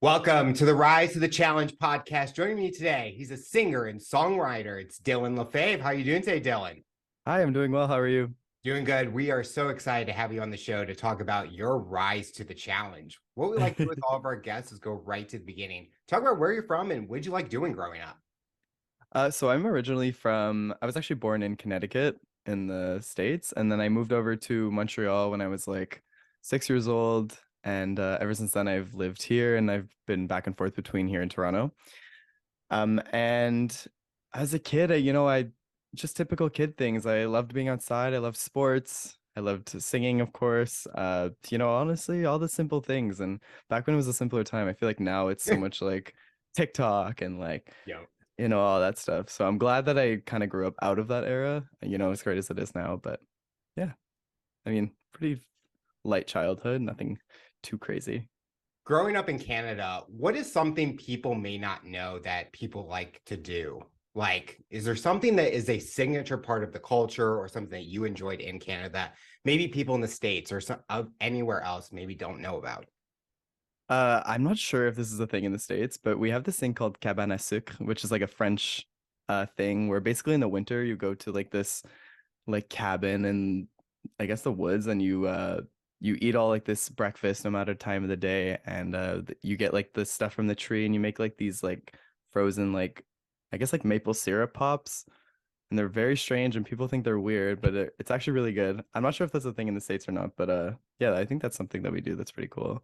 Welcome to the Rise to the Challenge podcast. Joining me today, he's a singer and songwriter. It's Dylan Lafave. How are you doing today, Dylan? Hi, I'm doing well. How are you? Doing good. We are so excited to have you on the show to talk about your rise to the challenge. What we like to do with all of our guests is go right to the beginning. Talk about where you're from and what you like doing growing up. So I'm originally I was actually born in Connecticut in the States, and then I moved over to Montreal when I was like 6 years old. And ever since then, I've lived here and I've been back and forth between here and Toronto. And as a kid, I just typical kid things. I loved being outside. I loved sports. I loved singing, of course. Honestly, all the simple things. And back when it was a simpler time, I feel like now it's so much like TikTok and like Yeah. all that stuff. So I'm glad that I kind of grew up out of that era, as great as it is now. But yeah, I mean, pretty light childhood, nothing too crazy. Growing up in Canada, what is something people may not know that people like to do? Like, is there something that is a signature part of the culture or something that you enjoyed in Canada that maybe people in the States or anywhere else maybe don't know about? I'm not sure if this is a thing in the States, but we have this thing called cabane à sucre, which is like a French thing where basically in the winter you go to like this like cabin and I guess the woods and you eat all like this breakfast no matter time of the day and you get like the stuff from the tree and you make like these like frozen like I guess like maple syrup pops and they're very strange and people think they're weird, but it's actually really good. I'm not sure if that's a thing in the States or not, but yeah, I think that's something that we do that's pretty cool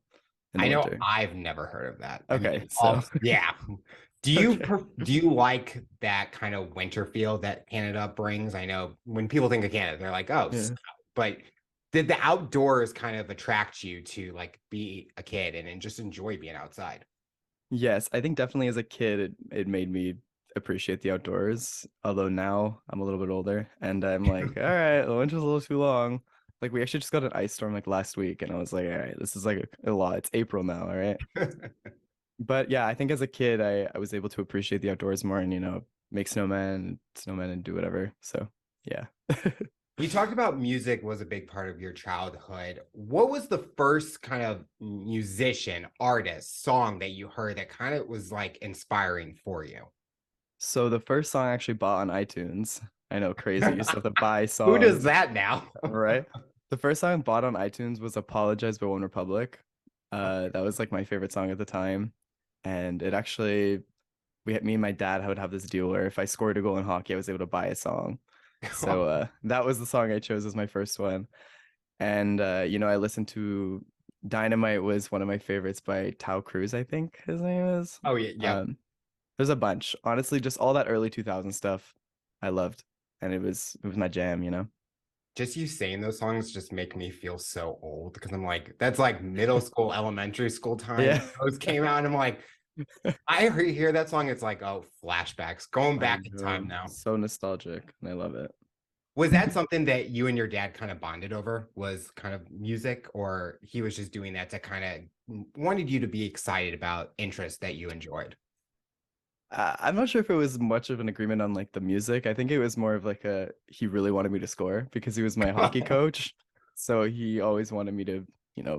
in I the know winter. I've never heard of that. I Okay, mean, so yeah. Do you okay. do you like that kind of winter feel that Canada brings? I know when people think of Canada, they're like, "Oh, Yeah. but did the outdoors kind of attract you to like be a kid and just enjoy being outside? Yes, I think definitely as a kid it made me appreciate the outdoors. Although now I'm a little bit older and I'm like, all right, the winter's a little too long. Like we actually just got an ice storm like last week and I was like, all right, this is like a lot. It's April now, all right. But yeah, I think as a kid I was able to appreciate the outdoors more and make snowmen and do whatever. So yeah. You talked about music was a big part of your childhood. What was the first kind of musician, artist, song that you heard that kind of was like inspiring for you? So the first song I actually bought on iTunes. I know, crazy. You still have to buy Who does songs. that now? Right. The first song I bought on iTunes was Apologize by One Republic. That was like my favorite song at the time. And it actually, me and my dad would have this deal where if I scored a goal in hockey, I was able to buy a song. So that was the song I chose as my first one. And I listened to Dynamite was one of my favorites by Tao Cruz, I think his name is. Oh yeah, yep. There's a bunch. Honestly, just all that early 2000 stuff I loved. And it was my jam. Just you saying those songs just make me feel so old because I'm like, that's like middle school, elementary school time. Yeah. Those came out, and I'm like, I hear that song. It's like, oh, flashbacks, going I back in time know. now. So nostalgic, and I love it. Was that something that you and your dad kind of bonded over? Was kind of music, or he was just doing that to kind of wanted you to be excited about interests that you enjoyed? I'm not sure if it was much of an agreement on like the music. I think it was more of like he really wanted me to score because he was my hockey coach. So he always wanted me to,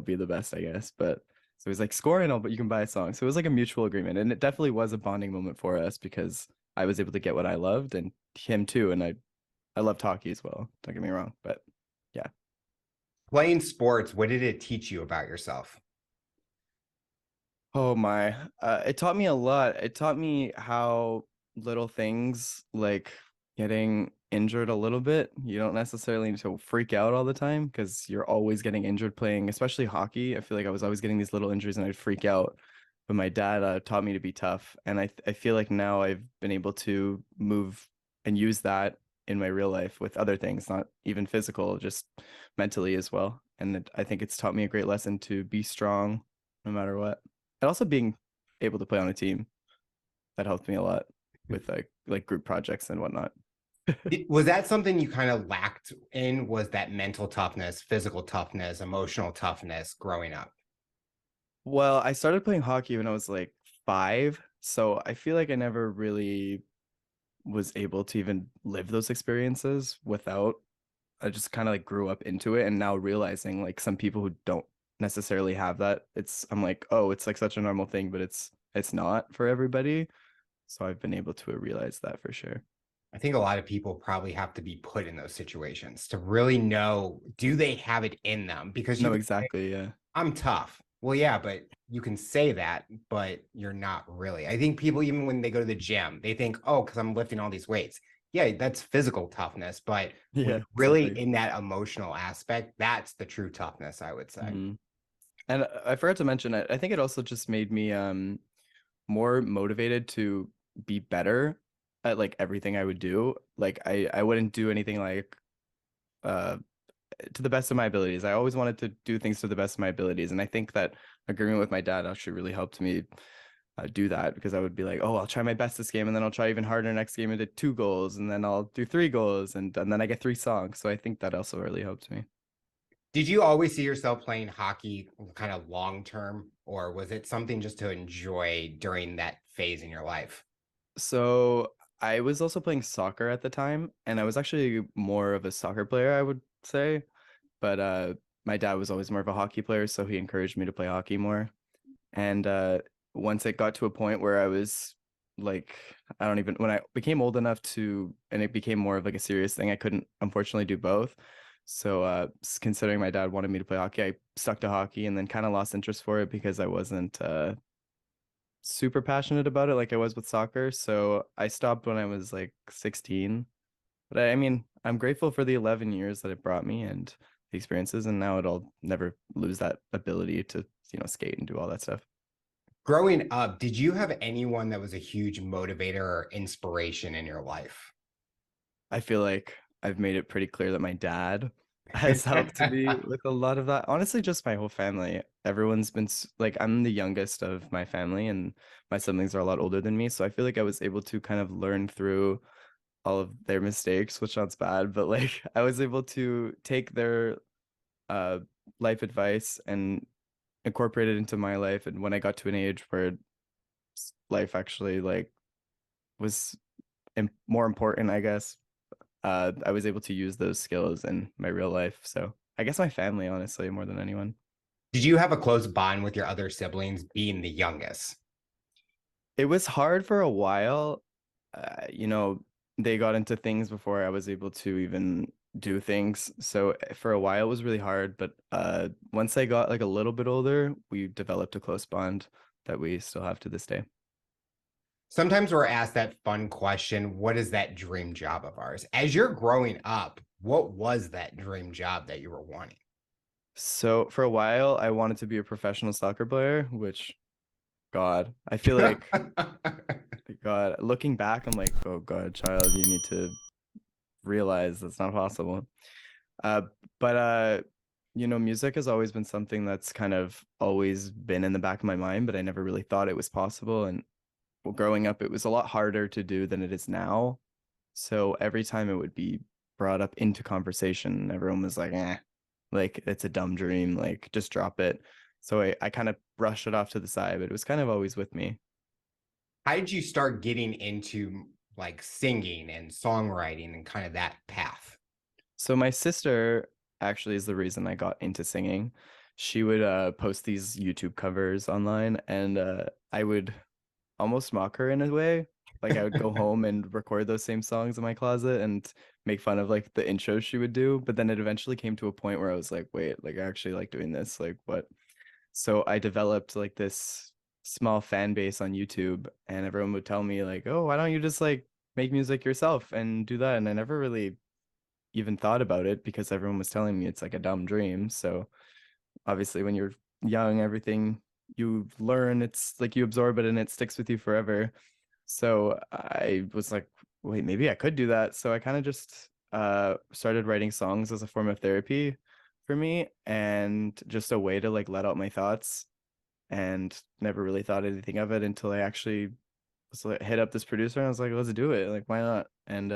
be the best, I guess. But so he's like, score and all, but you can buy a song. So it was like a mutual agreement. And it definitely was a bonding moment for us because I was able to get what I loved and him too. And I loved hockey as well. Don't get me wrong. But yeah. Playing sports, what did it teach you about yourself? Oh my. It taught me a lot. It taught me how little things like getting injured a little bit. You don't necessarily need to freak out all the time because you're always getting injured playing, especially hockey. I feel like I was always getting these little injuries and I'd freak out. But my dad taught me to be tough. And I feel like now I've been able to move and use that in my real life with other things, not even physical, just mentally as well. And I think it's taught me a great lesson to be strong no matter what. And also being able to play on a team that helped me a lot with like group projects and whatnot. Was that something you kind of lacked in? Was that mental toughness, physical toughness, emotional toughness growing up? Well, I started playing hockey when I was like 5, so I feel like I never really was able to even live those experiences without I just kind of like grew up into it and now realizing like some people who don't necessarily have that. I'm like, oh, it's like such a normal thing, but it's not for everybody. So I've been able to realize that for sure. I think a lot of people probably have to be put in those situations to really know, do they have it in them? Because you No, can say, exactly. Yeah. I'm tough. Well, yeah, but you can say that, but you're not really. I think people, even when they go to the gym, they think, oh, because I'm lifting all these weights. Yeah, that's physical toughness. But when Yeah, you're really exactly. in that emotional aspect, that's the true toughness, I would say. Mhm. And I forgot to mention, I think it also just made me more motivated to be better at like everything I would do. Like I wouldn't do anything like uh to the best of my abilities. I always wanted to do things to the best of my abilities, and I think that agreeing with my dad actually really helped me do that, because I would be like, oh, I'll try my best this game, and then I'll try even harder next game and do 2 goals, and then I'll do 3 goals, and then I get 3 songs. So I think that also really helped me. Did you always see yourself playing hockey kind of long term, or was it something just to enjoy during that phase in your life? So I was also playing soccer at the time, and I was actually more of a soccer player, I would say. But my dad was always more of a hockey player, so he encouraged me to play hockey more. And once it got to a point where I was like, I don't even, when I became old enough to, and it became more of like a serious thing, I couldn't unfortunately do both. So considering my dad wanted me to play hockey, I stuck to hockey, and then kind of lost interest for it because I wasn't super passionate about it like I was with soccer. So I stopped when I was like 16. But I mean, I'm grateful for the 11 years that it brought me and the experiences, and now I'll never lose that ability to, skate and do all that stuff. Growing up, did you have anyone that was a huge motivator or inspiration in your life? I feel like I've made it pretty clear that my dad has helped me with a lot of that. Honestly, just my whole family. Everyone's been like, I'm the youngest of my family, and my siblings are a lot older than me. So I feel like I was able to kind of learn through all of their mistakes, which sounds bad, but like I was able to take their uh life advice and incorporate it into my life. And when I got to an age where life actually like was more important, I guess, I was able to use those skills in my real life. So I guess my family, honestly, more than anyone. Did you have a close bond with your other siblings being the youngest? It was hard for a while. They got into things before I was able to even do things. So for a while, it was really hard. But once I got like a little bit older, we developed a close bond that we still have to this day. Sometimes we're asked that fun question, what is that dream job of ours? As you're growing up, what was that dream job that you were wanting? So for a while, I wanted to be a professional soccer player, which, God, I feel like, God, looking back, I'm like, oh God, child, you need to realize that's not possible. Uh, but music has always been something that's kind of always been in the back of my mind, but I never really thought it was possible. And growing up, it was a lot harder to do than it is now. So every time it would be brought up into conversation, everyone was like, like it's a dumb dream, like just drop it. So I kind of brushed it off to the side, but it was kind of always with me. How did you start getting into like singing and songwriting and kind of that path? So my sister actually is the reason I got into singing. She would post these YouTube covers online, and I would almost mock her in a way. Like I would go home and record those same songs in my closet and make fun of like the intros she would do. But then it eventually came to a point where I was like, wait, like I actually like doing this. Like what? So I developed like this small fan base on YouTube, and everyone would tell me like, oh, why don't you just like make music yourself and do that? And I never really even thought about it because everyone was telling me it's like a dumb dream. So obviously when you're young, everything you learn, it's like you absorb it and it sticks with you forever. So I was like, wait, maybe I could do that. So I kind of just started writing songs as a form of therapy for me, and just a way to like let out my thoughts, and never really thought anything of it until I actually was like, hit up this producer and I was like, let's do it. Like, why not? And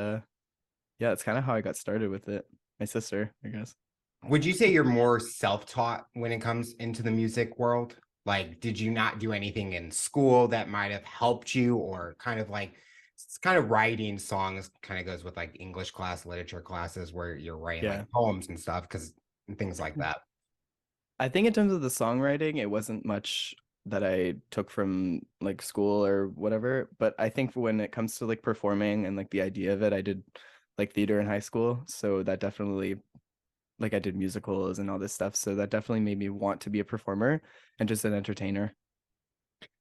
yeah, it's kind of how I got started with it. My sister, I guess. Would you say you're more self-taught when it comes into the music world? Like, did you not do anything in school that might have helped you, or kind of like it's kind of writing songs kind of goes with like English class, literature classes where you're writing Yeah. like poems and stuff because things like that. I think in terms of the songwriting, it wasn't much that I took from like school or whatever, but I think when it comes to like performing and like the idea of it, I did like theater in high school, so that definitely like I did musicals and all this stuff, so that definitely made me want to be a performer and just an entertainer.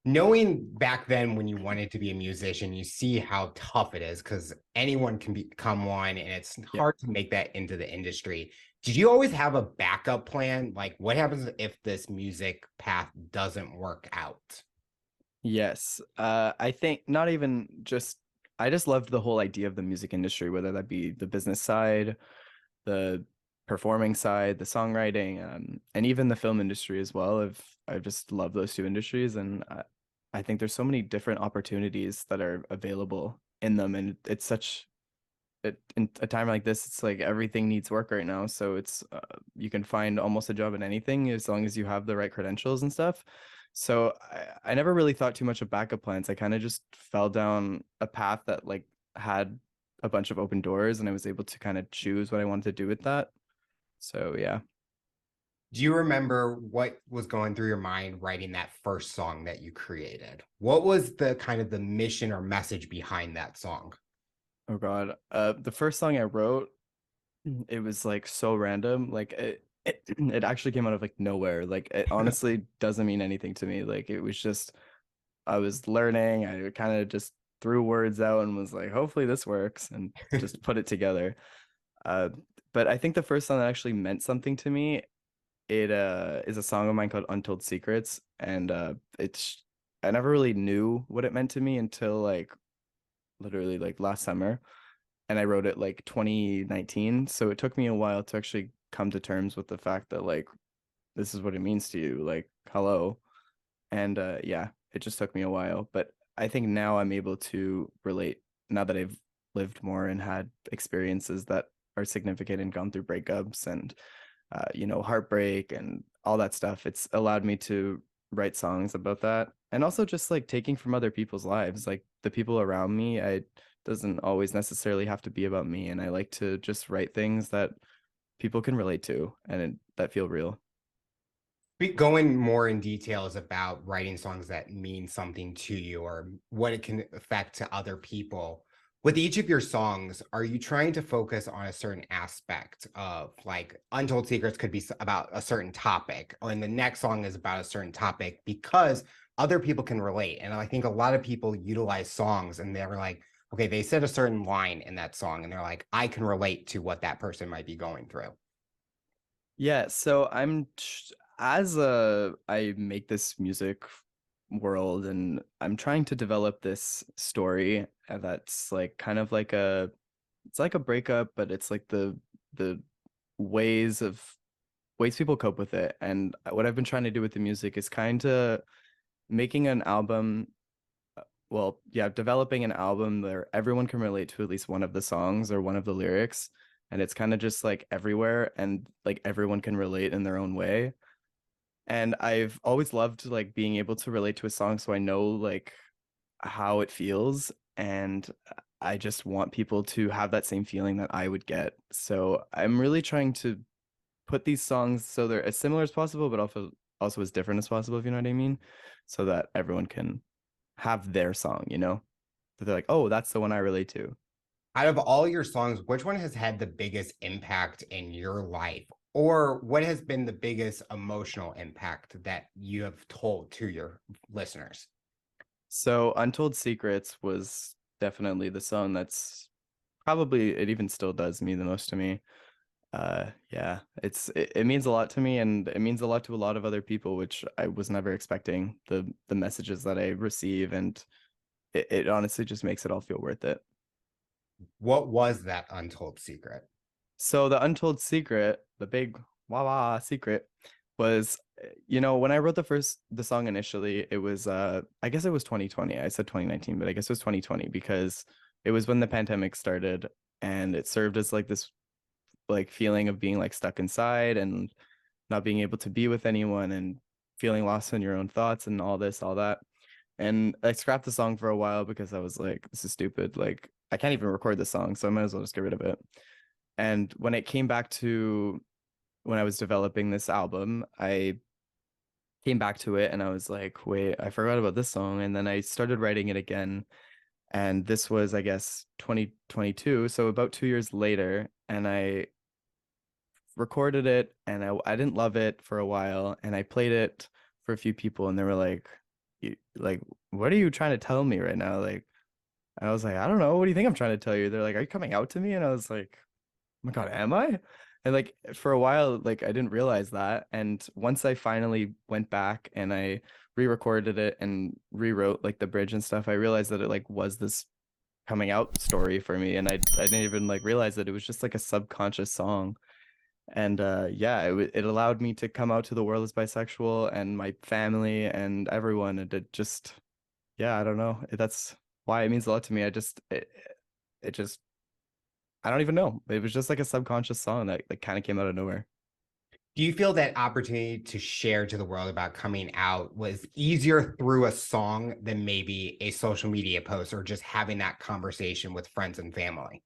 Knowing back then when you wanted to be a musician, you see how tough it is because anyone can become one and it's Yeah. hard to make that into the industry. Did you always have a backup plan? Like, what happens if this music path doesn't work out? Yes. I think not even just I just loved the whole idea of the music industry, whether that be the business side, the performing side, the songwriting, and even the film industry as well. I've just loved those two industries, and I think there's so many different opportunities that are available in them, and it's such in a time like this, it's like everything needs work right now. So it's you can find almost a job in anything as long as you have the right credentials and stuff. So I never really thought too much of backup plans. I kind of just fell down a path that like had a bunch of open doors, and I was able to kind of choose what I wanted to do with that. So yeah. Do you remember what was going through your mind writing that first song that you created? What was the kind of the mission or message behind that song? Oh God. The first song I wrote, it was like so random. Like it actually came out of like nowhere. Like it honestly doesn't mean anything to me. Like it was just I was learning. I kind of just threw words out and was like, hopefully this works, and just put it together. Uh, but I think the first song that actually meant something to me, it is a song of mine called Untold Secrets, and it's I never really knew what it meant to me until like literally like last summer, and I wrote it like 2019. So it took me a while to actually come to terms with the fact that like this is what it means to you, like hello. And yeah, it just took me a while, but I think now I'm able to relate now that I've lived more and had experiences that are significant and gone through breakups and heartbreak and all that stuff. It's allowed me to write songs about that, and also just like taking from other people's lives, like the people around me. I doesn't always necessarily have to be about me, and I like to just write things that people can relate to that feel real. Going more in details about writing songs that mean something to you or what it can affect to other people. With each of your songs, are you trying to focus on a certain aspect of like Untold Secrets could be about a certain topic, and the next song is about a certain topic because other people can relate. And I think a lot of people utilize songs and they're like, okay, they said a certain line in that song and they're like, I can relate to what that person might be going through. Yeah, so I make this music world, and I'm trying to develop this story that's like kind of like it's like a breakup, but it's like the ways of ways people cope with it. And what I've been trying to do with the music is kind of making an album, well, yeah, developing an album where everyone can relate to at least one of the songs or one of the lyrics, and it's kind of just like everywhere, and like everyone can relate in their own way. And I've always loved like being able to relate to a song, so I know like how it feels, and I just want people to have that same feeling that I would get. So I'm really trying to put these songs so they're as similar as possible, but also as different as possible, if you know what I mean, so that everyone can have their song, that they're like, oh, that's the one I relate to. Out of all your songs, which one has had the biggest impact in your life? Or what has been the biggest emotional impact that you have told to your listeners? So Untold Secrets was definitely the song that's probably it even still does mean the most to me. Yeah, it means a lot to me, and it means a lot to a lot of other people, which I was never expecting, the messages that I receive, and it honestly just makes it all feel worth it. What was that untold secret? So the Untold Secret, the big wah wah secret, was when I wrote the song initially, it was I guess it was 2020. I said 2019, but I guess it was 2020 because it was when the pandemic started, and it served as like this like feeling of being like stuck inside and not being able to be with anyone and feeling lost in your own thoughts and all this, all that. And I scrapped the song for a while because I was like, this is stupid. Like, I can't even record the song, so I might as well just get rid of it. And when it came back to when I was developing this album, I came back to it and I was like, wait, I forgot about this song. And then I started writing it again. And this was, I guess, 2022. So about 2 years later. And I recorded it and I didn't love it for a while. And I played it for a few people and they were like, like, what are you trying to tell me right now? Like, and I was like, I don't know. What do you think I'm trying to tell you? They're like, are you coming out to me? And I was like, oh my God, am I? And like for a while, like I didn't realize that. And once I finally went back and I re-recorded it and rewrote like the bridge and stuff, I realized that it like was this coming out story for me. And I didn't even like realize that it was just like a subconscious song. And yeah, it allowed me to come out to the world as bisexual and my family and everyone. And it just, yeah, I don't know. That's why it means a lot to me. It just I don't even know. It was just like a subconscious song that like kind of came out of nowhere. Do you feel that opportunity to share to the world about coming out was easier through a song than maybe a social media post or just having that conversation with friends and family?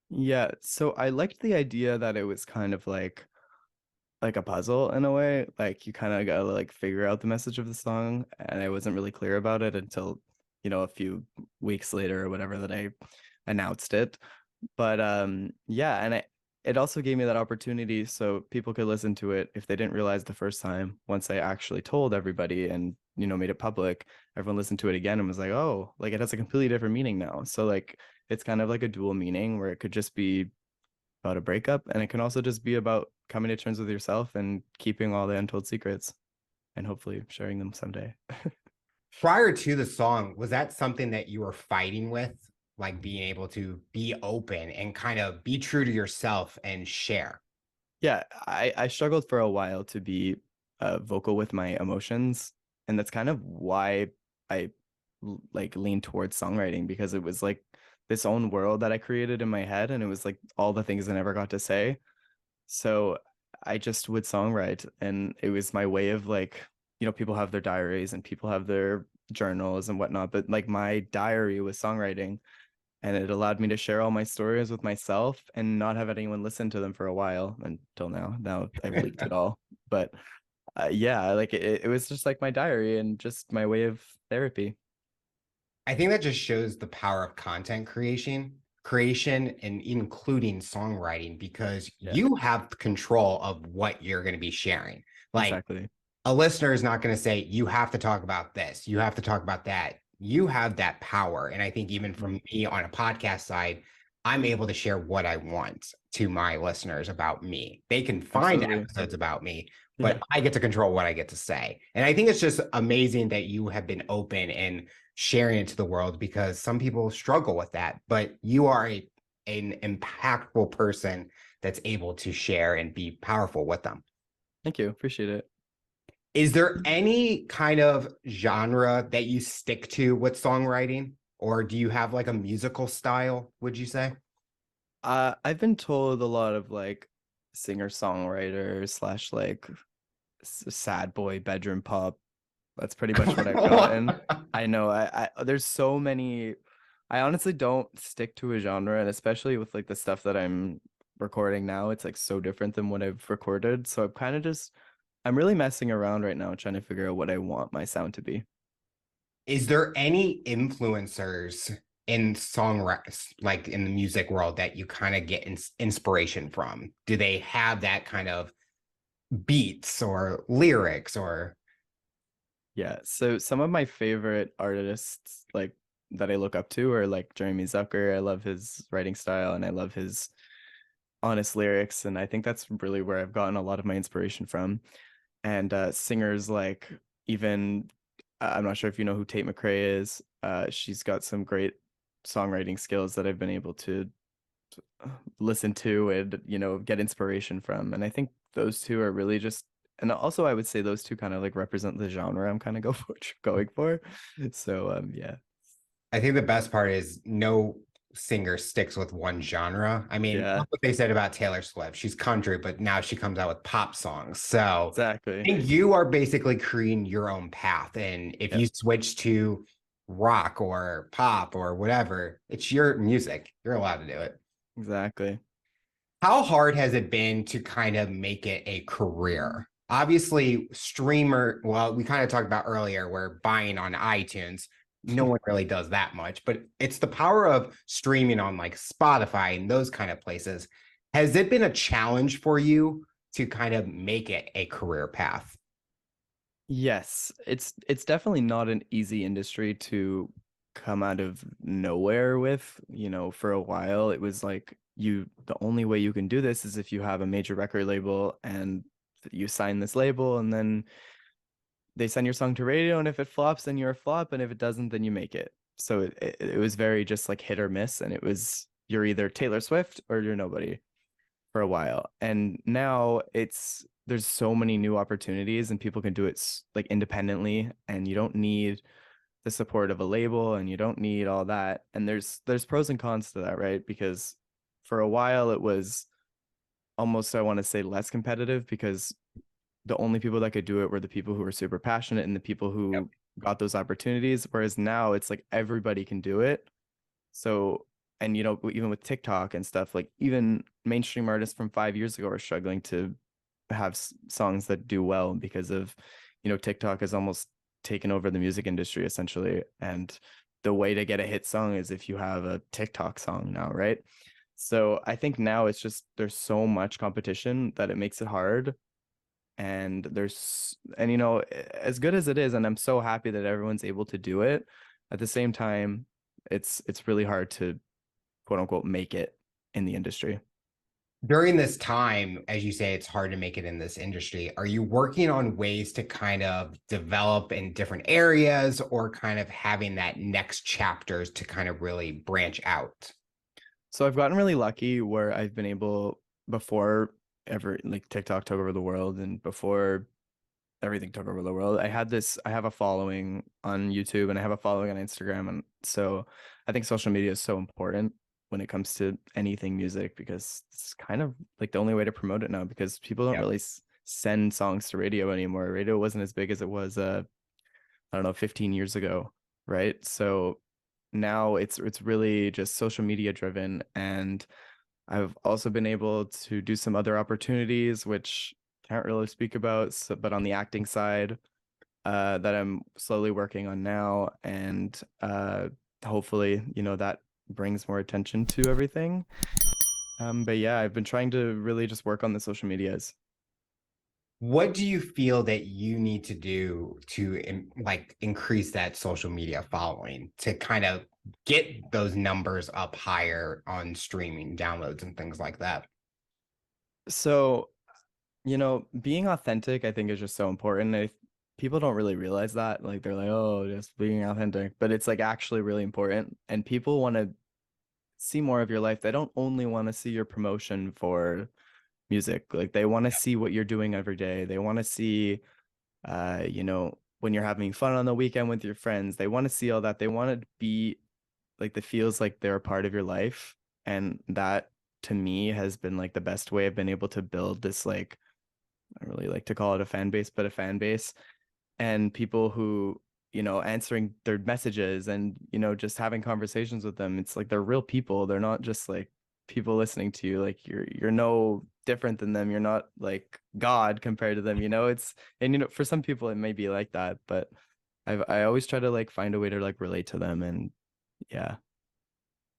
Yeah, so I liked the idea that it was kind of like a puzzle in a way. Like you kind of gotta like figure out the message of the song, and I wasn't really clear about it until, a few weeks later or whatever that I announced it. But yeah, and it also gave me that opportunity so people could listen to it if they didn't realize the first time. Once I actually told everybody and made it public, everyone listened to it again and was like, oh, like it has a completely different meaning now. So like it's kind of like a dual meaning where it could just be about a breakup and it can also just be about coming to terms with yourself and keeping all the untold secrets and hopefully sharing them someday. Prior to the song, was that something that you were fighting with? Like being able to be open and kind of be true to yourself and share? Yeah, I struggled for a while to be vocal with my emotions, and that's kind of why I like leaned towards songwriting because it was like this own world that I created in my head, and it was like all the things I never got to say. So I just would songwrite, and it was my way of like, people have their diaries and people have their journals and whatnot, but like my diary was songwriting and it allowed me to share all my stories with myself and not have anyone listen to them for a while until now. Now I've leaked it all, but yeah, like it was just like my diary and just my way of therapy. I think that just shows the power of content creation and including songwriting because Yeah, you have control of what you're going to be sharing. Like exactly. a listener is not going to say, you have to talk about this, you have to talk about that. You have that power. And I think even Mhm. from me on a podcast side, I'm able to share what I want to my listeners about me. They can find Absolutely. episodes about me, Yeah. but I get to control what I get to say. And I think it's just amazing that you have been open and sharing it to the world because some people struggle with that, but you are an impactful person that's able to share and be powerful with them. Thank you. Appreciate it. Is there any kind of genre that you stick to with songwriting? Or do you have like a musical style, would you say? I've been told a lot of like singer-songwriter slash like sad boy bedroom pop. That's pretty much what I've gotten. I know I there's so many. I honestly don't stick to a genre, and especially with like the stuff that I'm recording now, it's like so different than what I've recorded. So I'm really messing around right now trying to figure out what I want my sound to be. Is there any influencers in songwriting, like in the music world, that you kind of get inspiration from? Do they have that kind of beats or lyrics or Yeah, so some of my favorite artists like that I look up to are like Jeremy Zucker. I love his writing style and I love his honest lyrics, and I think that's really where I've gotten a lot of my inspiration from. And singers like even I'm not sure if you know who Tate McRae is. She's got some great songwriting skills that I've been able to listen to and get inspiration from. And I think those two are really just. And also, I would say those two kind of like represent the genre I'm kind of going for. So yeah, I think the best part is no singer sticks with one genre. I mean, yeah, look what they said about Taylor Swift. She's country, but now she comes out with pop songs. So I exactly. think you are basically creating your own path. And if Yeah, you switch to rock or pop or whatever, it's your music. You're allowed to do it. exactly. How hard has it been to kind of make it a career? Obviously, streamer, well, we kind of talked about earlier where buying on iTunes, no one really does that much, but it's the power of streaming on like Spotify and those kind of places. Has it been a challenge for you to kind of make it a career path? Yes, it's definitely not an easy industry to come out of nowhere with. For a while it was like the only way you can do this is if you have a major record label and you sign this label, and then they send your song to radio, and if it flops then you're a flop, and if it doesn't then you make it. So it was very just like hit or miss, and it was you're either Taylor Swift or you're nobody for a while. And now there's so many new opportunities and people can do it like independently, and you don't need the support of a label and you don't need all that. And there's pros and cons to that, right? Because for a while it was almost, I want to say, less competitive, because the only people that could do it were the people who were super passionate and the people Yep. who got those opportunities. Whereas now it's like everybody can do it. So, and even with TikTok and stuff, like even mainstream artists from 5 years ago are struggling to have songs that do well because of, TikTok has almost taken over the music industry essentially. And the way to get a hit song is if you have a TikTok song now, right? So I think now it's just there's so much competition that it makes it hard. And as good as it is, and I'm so happy that everyone's able to do it, at the same time it's really hard to quote unquote make it in the industry. During this time, as you say, it's hard to make it in this industry. Are you working on ways to kind of develop in different areas or kind of having that next chapters to kind of really branch out? So I've gotten really lucky where I've been able, before ever like TikTok took over the world and before everything took over the world, I have a following on YouTube and I have a following on Instagram. And so I think social media is so important when it comes to anything music, because it's kind of like the only way to promote it now, because people don't Yep. really send songs to radio anymore. Radio wasn't as big as it was I don't know, 15 years ago, right? So now it's really just social media driven. And I've also been able to do some other opportunities which can't really speak about, so, but on the acting side, that I'm slowly working on now. And hopefully, that brings more attention to everything. But yeah, I've been trying to really just work on the social medias. What do you feel that you need to do to like increase that social media following to kind of get those numbers up higher on streaming downloads and things like that? So, being authentic, I think, is just so important. People don't really realize that. Like, they're like, oh, just being authentic. But it's like actually really important. And people want to see more of your life. They don't only want to see your promotion for music. Like, they want to see what you're doing every day. They want to see, when you're having fun on the weekend with your friends. They want to see all that. They want to be like, that feels like they're a part of your life. And that to me has been like the best way I've been able to build this, like, I really like to call it a fan base, but a fan base, and people who, answering their messages and, just having conversations with them. It's like they're real people. They're not just like people listening to you. Like you're no different than them. You're not like God compared to them, and for some people it may be like that, but I always try to like find a way to like relate to them. And yeah,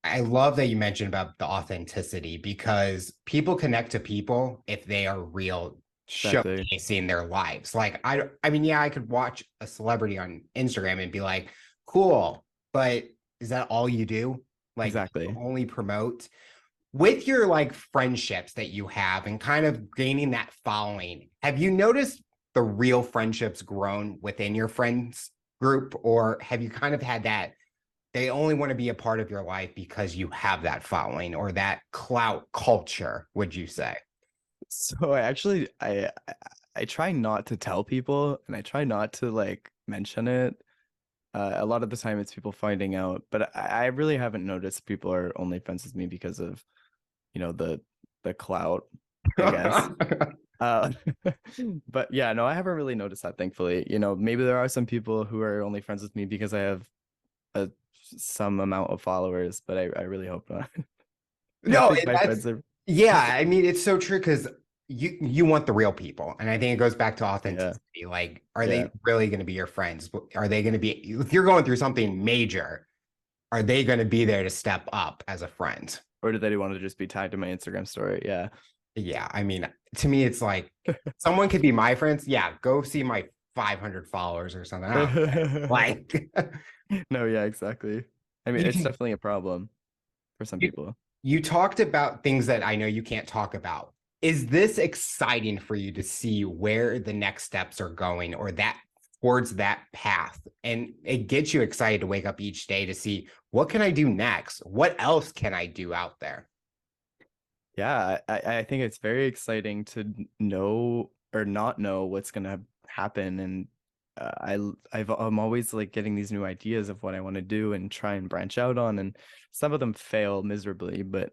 I love that you mentioned about the authenticity because people connect to people if they are real exactly. showcasing their lives. Like I mean, yeah, I could watch a celebrity on Instagram and be like, cool, but is that all you do? Like you Exactly. only promote with your like friendships that you have and kind of gaining that following. Have you noticed the real friendships grown within your friends group, or have you kind of had that they only want to be a part of your life because you have that following or that clout culture, would you say? So I try not to tell people, and I try not to like mention it. A lot of the time it's people finding out, but I really haven't noticed people are only friends with me because of, the clout, I guess. Uh, but yeah, no, I haven't really noticed that, thankfully. Maybe there are some people who are only friends with me because I have some amount of followers, but I really hope not. I No, think my that's friends are. Yeah, I mean, it's so true because you want the real people, and I think it goes back to Yeah, authenticity. Like, are yeah. they really going to be your friends? Are they going to be if you're going through something major? Are they going to be there to step up as a friend? Or do they want to just be tagged in my Instagram story? Yeah. Yeah, I mean, to me, it's like someone could be my friends. Yeah, go see my 500 followers or something. I don't care. Like, No, yeah, exactly. I mean, it's you definitely a problem for some you people. you talked about things that I know you can't talk about. Is this exciting for you to see where the next steps are going or that towards that path? And it gets you excited to wake up each day to see what can I do next? What else can I do out there? Yeah, I think it's very exciting to know or not know what's gonna happen, and I'm always like getting these new ideas of what I want to do and try and branch out on, and some of them fail miserably, but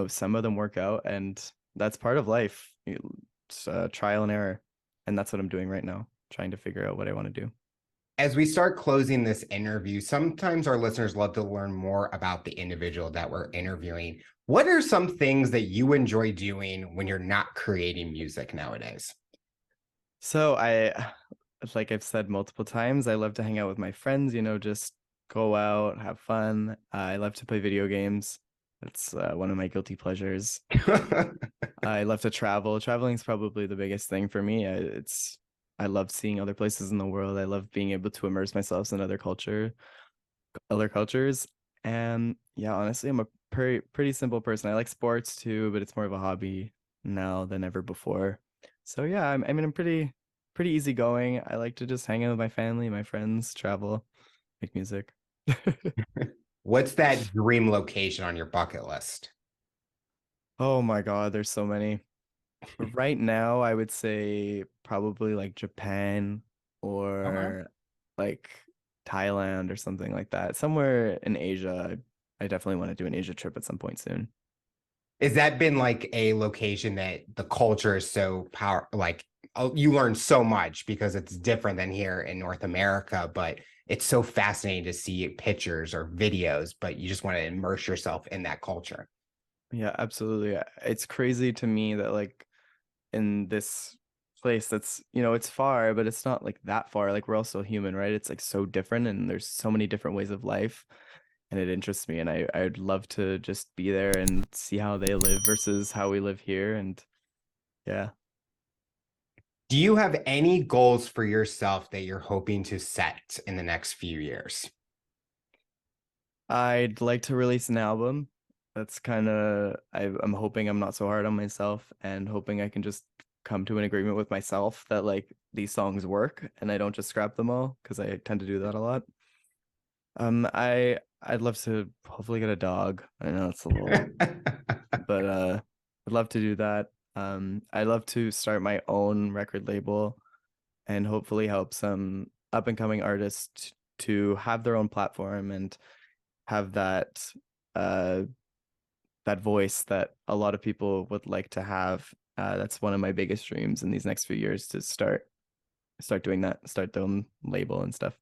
some of them work out, and that's part of life. It's trial and error, and that's what I'm doing right now, trying to figure out what I want to do. As we start closing this interview, sometimes our listeners love to learn more about the individual that we're interviewing. What are some things that you enjoy doing when you're not creating music nowadays? So like I've said multiple times, I love to hang out with my friends, just go out, have fun. I love to play video games. That's one of my guilty pleasures. I love to travel. Traveling is probably the biggest thing for me. I love seeing other places in the world. I love being able to immerse myself in other cultures. And yeah, honestly, I'm a pretty simple person. I like sports too, but it's more of a hobby now than ever before. So yeah, I'm pretty easygoing. I like to just hang out with my family, my friends, travel, make music. What's that dream location on your bucket list? Oh my God, there's so many. Right now, I would say probably like Japan Okay. or like Thailand or something like that. Somewhere in Asia. I definitely want to do an Asia trip at some point soon. Has that been like a location that the culture is so power like you learn so much because it's different than here in North America, but it's so fascinating to see pictures or videos, but you just want to immerse yourself in that culture. Yeah, absolutely. It's crazy to me that like in this place that's, it's far, but it's not like that far. Like we're all still human, right? It's like so different and there's so many different ways of life and it interests me and I'd love to just be there and see how they live versus how we live here and yeah. Do you have any goals for yourself that you're hoping to set in the next few years? I'd like to release an album. That's kind of I'm hoping I'm not so hard on myself and hoping I can just come to an agreement with myself that like these songs work and I don't just scrap them all because I tend to do that a lot. I'd love to hopefully get a dog. I know it's a little, but I'd love to do that. I'd love to start my own record label and hopefully help some up and coming artists to have their own platform and have uh that voice that a lot of people would like to have. That's one of my biggest dreams in these next few years to start doing that, start their own label and stuff.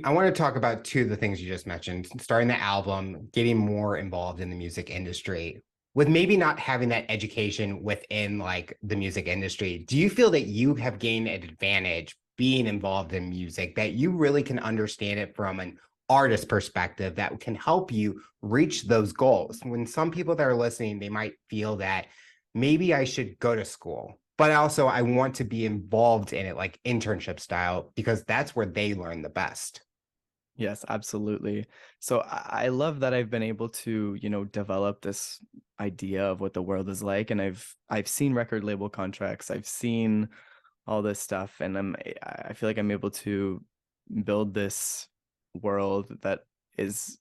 I want to talk about two of the things you just mentioned, starting the album, getting more involved in the music industry. With maybe not having that education within like the music industry, do you feel that you have gained an advantage being involved in music, that you really can understand it from an artist perspective that can help you reach those goals? When some people that are listening, they might feel that maybe I should go to school, but also I want to be involved in it like internship style because that's where they learn the best. Yes, absolutely. So I love that I've been able to, develop this idea of what the world is like, and I've seen record label contracts, I've seen all this stuff, and I feel like I'm able to build this world that is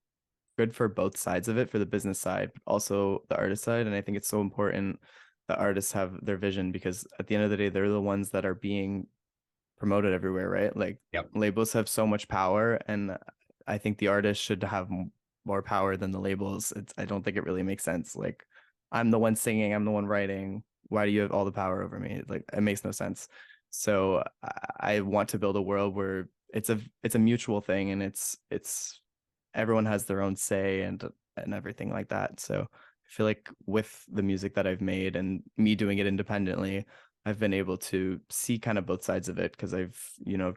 good for both sides of it, for the business side, but also the artist side. And I think it's so important that artists have their vision because at the end of the day, they're the ones that are being promoted everywhere, right? Like Yep. labels have so much power, and I think the artist should have more power than the labels. I don't think it really makes sense. Like I'm the one singing, I'm the one writing. Why do you have all the power over me? Like it makes no sense. So I want to build a world where it's a mutual thing and it's everyone has their own say and everything like that. So feel like with the music that I've made and me doing it independently, I've been able to see kind of both sides of it because I've,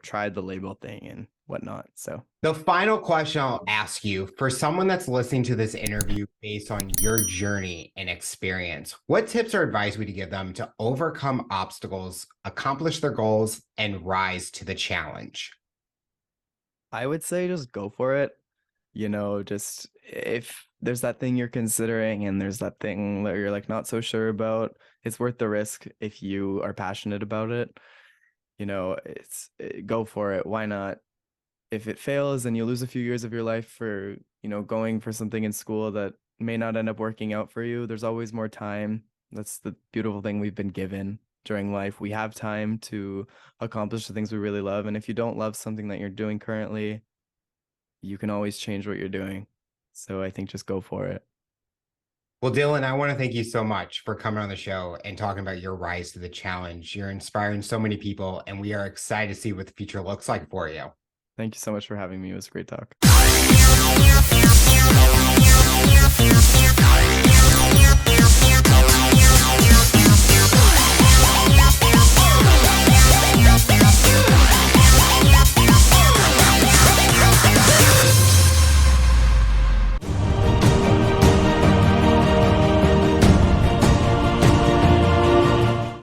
tried the label thing and whatnot. So The final question I'll ask you, for someone that's listening to this interview based on your journey and experience, what tips or advice would you give them to overcome obstacles, accomplish their goals, and rise to the challenge? I would say just go for it. Just if there's that thing you're considering and there's that thing that you're like not so sure about, it's worth the risk if you are passionate about it. Go for it. Why not? If it fails and you lose a few years of your life for, going for something in school that may not end up working out for you, there's always more time. That's the beautiful thing we've been given during life. We have time to accomplish the things we really love. And if you don't love something that you're doing currently, you can always change what you're doing. So I think just go for it. Well, Dylan, I want to thank you so much for coming on the show and talking about your rise to the challenge. You're inspiring so many people, and we are excited to see what the future looks like for you. Thank you so much for having me. It was a great talk.